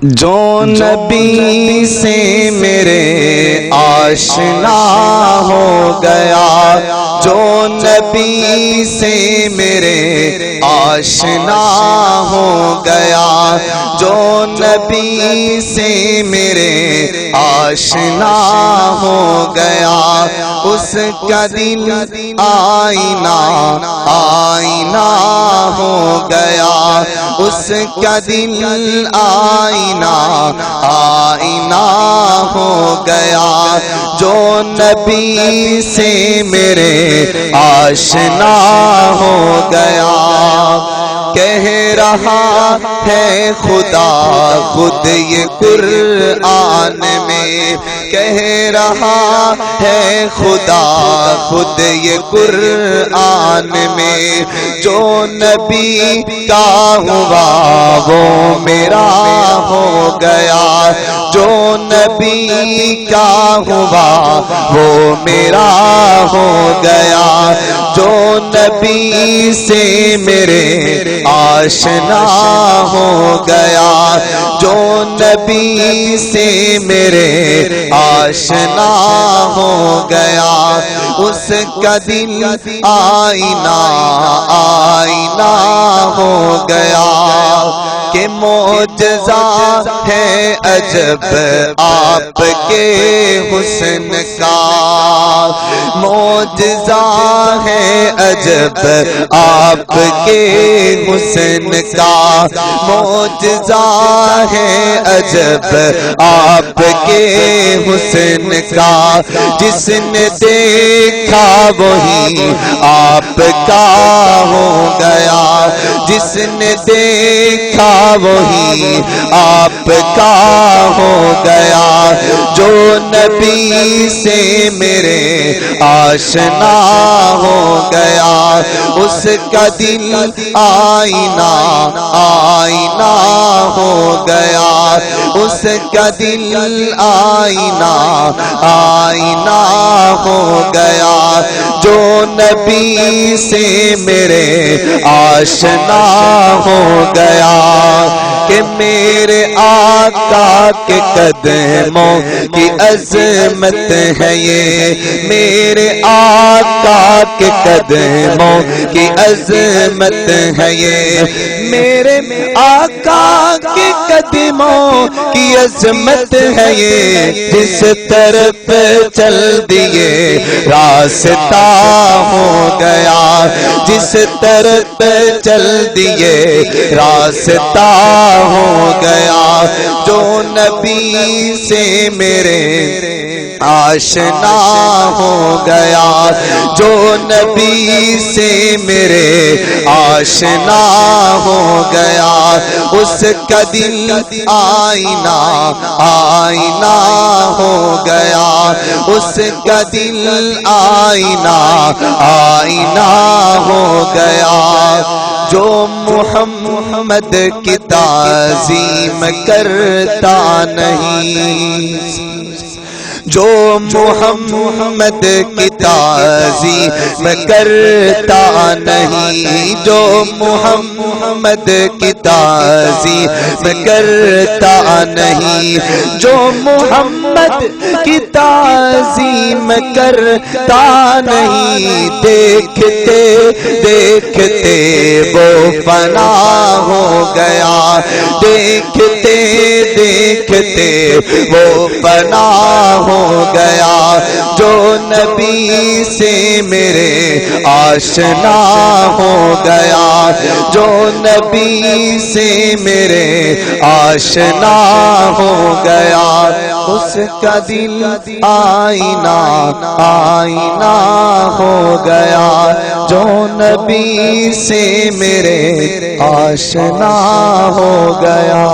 جو نبی سے میرے آشنا ہو گیا، جو نبی سے میرے آشنا ہو گیا، جو نبی سے میرے آشنا ہو گیا، اس کا دل آئینہ آئینہ ہو گیا، اس کا دل آئینہ آئینہ ہو گیا، جو نبی سے میرے آشنا ہو گیا۔ کہہ رہا ہے خدا خود یہ قرآن میں، کہہ رہا ہے خدا خود یہ قرآن میں، جو نبی کا ہوا وہ میرا ہو گیا، جو نبی کا ہوا وہ میرا ہو گیا، جو نبی سے میرے آشنا ہو گیا، جو نبی سے میرے آشنا ہو گیا، اس کا دل آئینہ آئینہ ہو گیا۔ کہ معجزہ ہے عجب آپ کے حسن کا، معجزہ ہے عجب آپ کے حسن کا، معجزہ ہے عجب آپ کے حسن کا، جس نے دیکھا وہی آپ کا ہو گیا، جس نے دیکھا وہی آپ کا ہو گیا، جو نبی سے میرے آشنا ہو گیا، اس کا دل آئینہ آئینہ ہو گیا، اس کا دل آئینہ آئینہ ہو گیا، جو نبی سے میرے آشنا ہو گیا۔ کہ میرے آقا کے قدموں کی عظمت ہے یہ، میرے آقا کے قدموں کی عظمت ہے یہ، میرے آقا کے قدموں کی عظمت ہے یہ، جس طرف چل دیے راستہ ہو گیا، جس طرف چل دیے راستہ ہو گیا، جو نبی سے میرے آشنا ہو گیا، جو نبی سے میرے آشنا ہو گیا، اس کا دل آئینہ آئینہ ہو گیا، اس کا دل آئینہ آئینہ ہو گیا، جو محمد کی تعظیم کرتا نہیں، جو محمد کی تعظیم کرتا نہیں، جو محمد کی تعظیم کرتا نہیں، جو محمد کی تعظیم کرتا نہیں، دیکھتے دیکھتے وہ فنا ہو گیا، دیکھتے دیکھتے وہ فنا ہو گیا، جو نبی سے میرے آشنا ہو گیا، جو نبی سے میرے آشنا ہو گیا، اس کا دل آئینہ آئینہ ہو گیا، جو نبی سے میرے آشنا ہو گیا۔